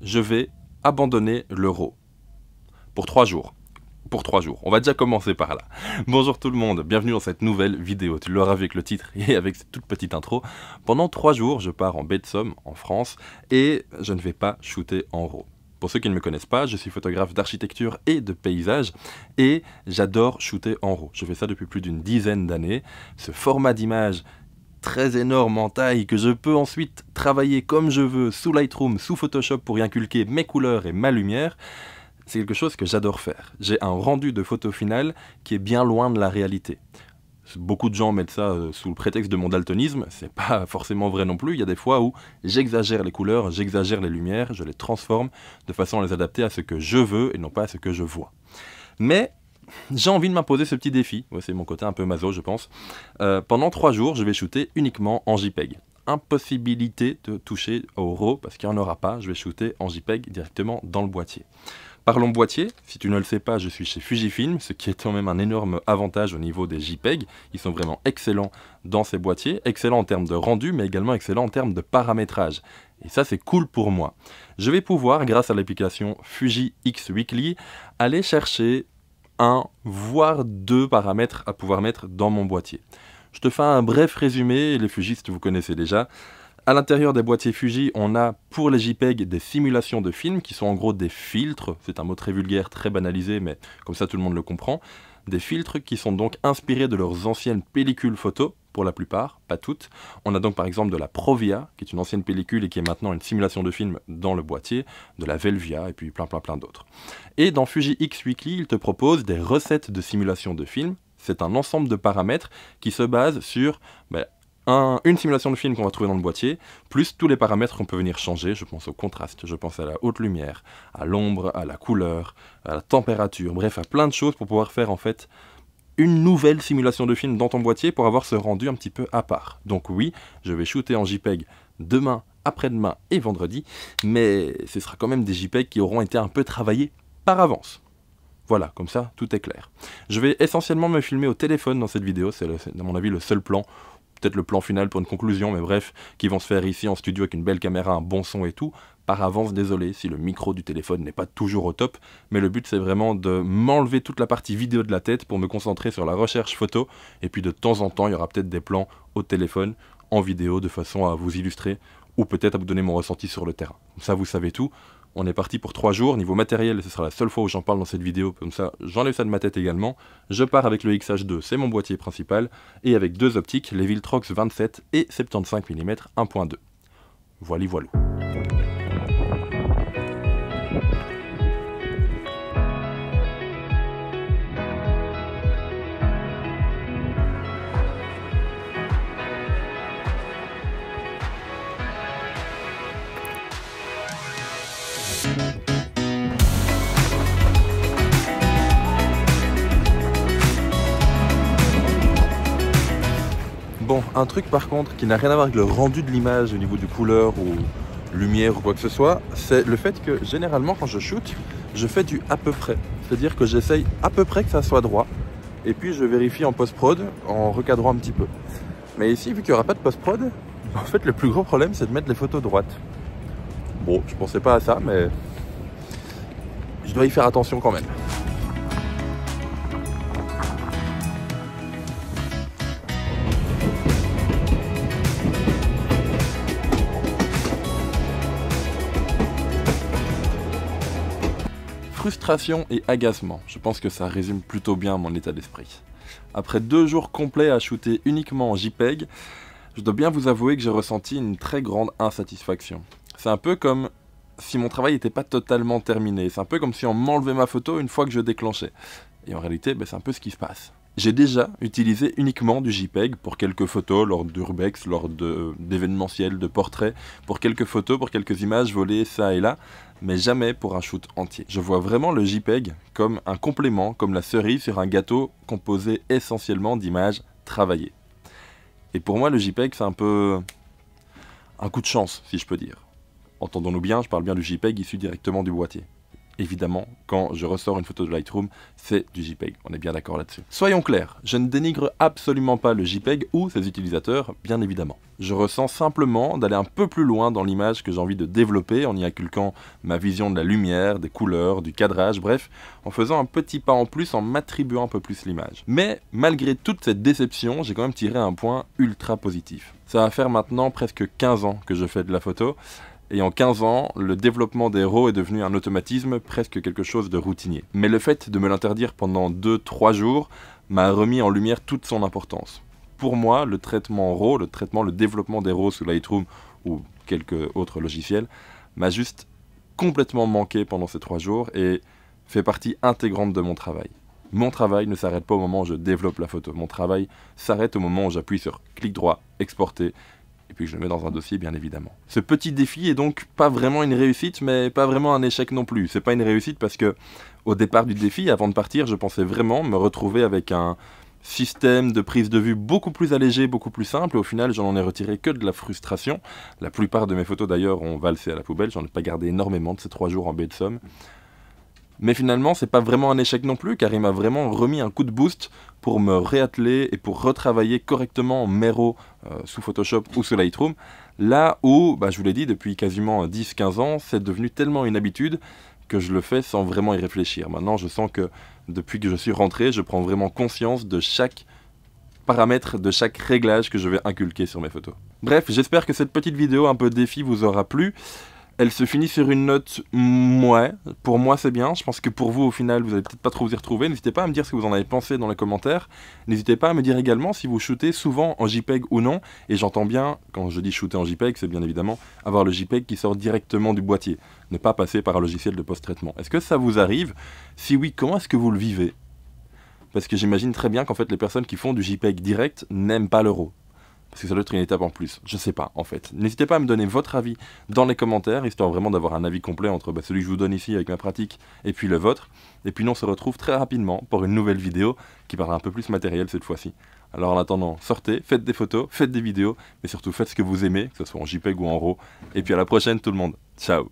je vais abandonner le RAW. Pour 3 jours. Pour 3 jours. On va déjà commencer par là. Bonjour tout le monde, bienvenue dans cette nouvelle vidéo. Tu l'auras vu avec le titre et avec cette toute petite intro. Pendant 3 jours, je pars en baie de Somme, en France, et je ne vais pas shooter en RAW. Pour ceux qui ne me connaissent pas, je suis photographe d'architecture et de paysage et j'adore shooter en RAW. Je fais ça depuis plus d'une dizaine d'années. Ce format d'image très énorme en taille que je peux ensuite travailler comme je veux sous Lightroom, sous Photoshop pour y inculquer mes couleurs et ma lumière, c'est quelque chose que j'adore faire. J'ai un rendu de photo finale qui est bien loin de la réalité. Beaucoup de gens mettent ça sous le prétexte de mon daltonisme, c'est pas forcément vrai non plus, il y a des fois où j'exagère les couleurs, j'exagère les lumières, je les transforme de façon à les adapter à ce que je veux et non pas à ce que je vois. Mais j'ai envie de m'imposer ce petit défi, ouais, c'est mon côté un peu maso je pense. Pendant 3 jours, je vais shooter uniquement en JPEG. Impossibilité de toucher au RAW parce qu'il n'y en aura pas, je vais shooter en JPEG directement dans le boîtier. Parlons boîtier, si tu ne le sais pas, je suis chez Fujifilm, ce qui est quand même un énorme avantage au niveau des JPEG. Ils sont vraiment excellents dans ces boîtiers, excellents en termes de rendu, mais également excellents en termes de paramétrage. Et ça, c'est cool pour moi. Je vais pouvoir, grâce à l'application Fuji X Weekly, aller chercher 1 voire 2 paramètres à pouvoir mettre dans mon boîtier. Je te fais un bref résumé, les Fujistes vous connaissez déjà. À l'intérieur des boîtiers Fuji, on a pour les JPEG des simulations de films qui sont en gros des filtres, c'est un mot très vulgaire, très banalisé, mais comme ça tout le monde le comprend. Des filtres qui sont donc inspirés de leurs anciennes pellicules photo, pour la plupart, pas toutes. On a donc par exemple de la Provia, qui est une ancienne pellicule et qui est maintenant une simulation de film dans le boîtier, de la Velvia et puis plein d'autres. Et dans Fuji X Weekly, il te propose des recettes de simulation de film. C'est un ensemble de paramètres qui se base sur une simulation de film qu'on va trouver dans le boîtier, plus tous les paramètres qu'on peut venir changer. Je pense au contraste, je pense à la haute lumière, à l'ombre, à la couleur, à la température, bref, à plein de choses pour pouvoir faire en fait une nouvelle simulation de film dans ton boîtier pour avoir ce rendu un petit peu à part. Donc oui, je vais shooter en JPEG demain, après-demain et vendredi, mais ce sera quand même des JPEG qui auront été un peu travaillés par avance. Voilà, comme ça, tout est clair. Je vais essentiellement me filmer au téléphone dans cette vidéo, c'est à mon avis le seul plan, peut-être le plan final pour une conclusion, mais bref, qui vont se faire ici en studio avec une belle caméra, un bon son et tout. Par avance, désolé si le micro du téléphone n'est pas toujours au top, mais le but c'est vraiment de m'enlever toute la partie vidéo de la tête pour me concentrer sur la recherche photo, et puis de temps en temps, il y aura peut-être des plans au téléphone, en vidéo, de façon à vous illustrer, ou peut-être à vous donner mon ressenti sur le terrain. Comme ça, vous savez tout. On est parti pour 3 jours, niveau matériel, ce sera la seule fois où j'en parle dans cette vidéo, comme ça j'enlève ça de ma tête également. Je pars avec le XH2, c'est mon boîtier principal, et avec 2 optiques, les Viltrox 27 et 75 mm 1.2. Voilà. Bon, un truc par contre qui n'a rien à voir avec le rendu de l'image au niveau de couleur ou lumière ou quoi que ce soit, c'est le fait que généralement quand je shoot, je fais du à peu près. C'est-à-dire que j'essaye à peu près que ça soit droit et puis je vérifie en post-prod en recadrant un petit peu. Mais ici, vu qu'il n'y aura pas de post-prod, en fait le plus gros problème c'est de mettre les photos droites. Bon, je pensais pas à ça, mais je dois y faire attention quand même. Frustration et agacement, je pense que ça résume plutôt bien mon état d'esprit. Après 2 jours complets à shooter uniquement en JPEG, je dois bien vous avouer que j'ai ressenti une très grande insatisfaction. C'est un peu comme si mon travail n'était pas totalement terminé, c'est un peu comme si on m'enlevait ma photo une fois que je déclenchais. Et en réalité, c'est un peu ce qui se passe. J'ai déjà utilisé uniquement du JPEG pour quelques photos lors d'urbex, lors d'événementiels, de portraits, pour quelques photos, pour quelques images volées ça et là, mais jamais pour un shoot entier. Je vois vraiment le JPEG comme un complément, comme la cerise sur un gâteau composé essentiellement d'images travaillées. Et pour moi, le JPEG, c'est un peu un coup de chance, si je peux dire. Entendons-nous bien, je parle bien du JPEG issu directement du boîtier. évidemment, quand je ressors une photo de Lightroom, c'est du JPEG. On est bien d'accord là-dessus. Soyons clairs, je ne dénigre absolument pas le JPEG ou ses utilisateurs, bien évidemment. Je ressens simplement d'aller un peu plus loin dans l'image que j'ai envie de développer en y inculquant ma vision de la lumière, des couleurs, du cadrage, bref, en faisant un petit pas en plus, en m'attribuant un peu plus l'image. Mais malgré toute cette déception, j'ai quand même tiré un point ultra positif. Ça va faire maintenant presque 15 ans que je fais de la photo, et en 15 ans, le développement des RAW est devenu un automatisme, presque quelque chose de routinier. Mais le fait de me l'interdire pendant 2-3 jours m'a remis en lumière toute son importance. Pour moi, le traitement RAW, le développement des RAW sous Lightroom ou quelques autres logiciels, m'a juste complètement manqué pendant ces 3 jours et fait partie intégrante de mon travail. Mon travail ne s'arrête pas au moment où je développe la photo. Mon travail s'arrête au moment où j'appuie sur clic droit, exporter, et puis je le mets dans un dossier, bien évidemment. Ce petit défi est donc pas vraiment une réussite, mais pas vraiment un échec non plus. C'est pas une réussite parce que, au départ du défi, avant de partir, je pensais vraiment me retrouver avec un système de prise de vue beaucoup plus allégé, beaucoup plus simple, et au final, j'en ai retiré que de la frustration. La plupart de mes photos, d'ailleurs, ont valsé à la poubelle. J'en ai pas gardé énormément de ces 3 jours en baie de Somme. Mais finalement, c'est pas vraiment un échec non plus, car il m'a vraiment remis un coup de boost pour me réatteler et pour retravailler correctement mes RAW sous Photoshop ou sous Lightroom. Là où, je vous l'ai dit, depuis quasiment 10-15 ans, c'est devenu tellement une habitude que je le fais sans vraiment y réfléchir. Maintenant, je sens que depuis que je suis rentré, je prends vraiment conscience de chaque paramètre, de chaque réglage que je vais inculquer sur mes photos. Bref, j'espère que cette petite vidéo un peu défi vous aura plu. Elle se finit sur une note ouais, pour moi c'est bien, je pense que pour vous au final vous allez peut-être pas trop vous y retrouver, n'hésitez pas à me dire ce que vous en avez pensé dans les commentaires, n'hésitez pas à me dire également si vous shootez souvent en JPEG ou non, et j'entends bien, quand je dis shooter en JPEG, c'est bien évidemment avoir le JPEG qui sort directement du boîtier, ne pas passer par un logiciel de post-traitement. Est-ce que ça vous arrive? Si oui, comment est-ce que vous le vivez? Parce que j'imagine très bien qu'en fait les personnes qui font du JPEG direct n'aiment pas le RAW. Parce que ça doit être une étape en plus, je sais pas en fait. N'hésitez pas à me donner votre avis dans les commentaires, histoire vraiment d'avoir un avis complet entre celui que je vous donne ici avec ma pratique et puis le vôtre. Et puis nous on se retrouve très rapidement pour une nouvelle vidéo qui parlera un peu plus matériel cette fois-ci. Alors en attendant, sortez, faites des photos, faites des vidéos, mais surtout faites ce que vous aimez, que ce soit en JPEG ou en RAW. Et puis à la prochaine tout le monde, ciao!